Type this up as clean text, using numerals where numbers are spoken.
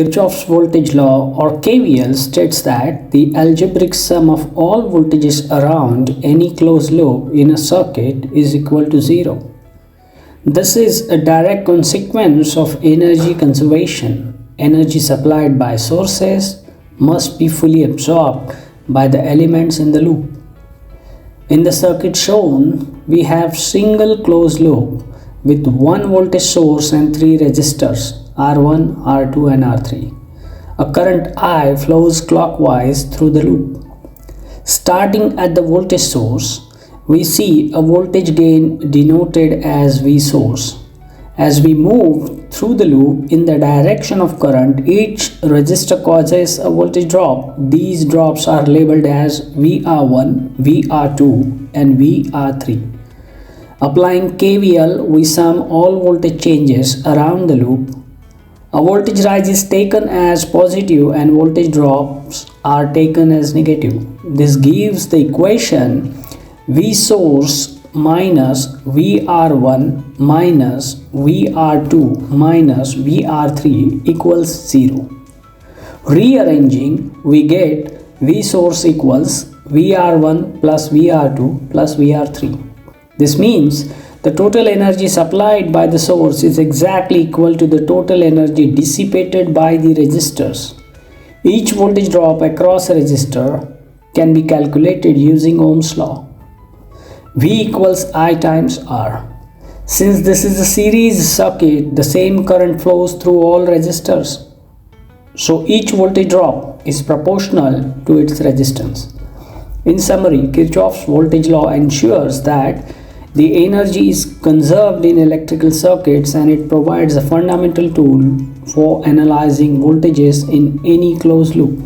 Kirchhoff's voltage law or KVL states that the algebraic sum of all voltages around any closed loop in a circuit is equal to 0. This is a direct consequence of energy conservation. Energy supplied by sources must be fully absorbed by the elements in the loop. In the circuit shown, we have single closed loop with one voltage source and three resistors R1, R2 and R3. A current I flows clockwise through the loop. Starting at the voltage source, we see a voltage gain denoted as V source. As we move through the loop in the direction of current, each resistor causes a voltage drop. These drops are labeled as VR1, VR2 and VR3. Applying KVL, we sum all voltage changes around the loop. A voltage rise is taken as positive and voltage drops are taken as negative. This gives the equation V source minus VR1 minus VR2 minus VR3 equals 0. Rearranging, we get V source equals VR1 plus VR2 plus VR3. This means the total energy supplied by the source is exactly equal to the total energy dissipated by the resistors. Each voltage drop across a resistor can be calculated using Ohm's law. V equals I times R. Since this is a series circuit, the same current flows through all resistors. So each voltage drop is proportional to its resistance. In summary, Kirchhoff's voltage law ensures that the energy is conserved in electrical circuits and it provides a fundamental tool for analyzing voltages in any closed loop.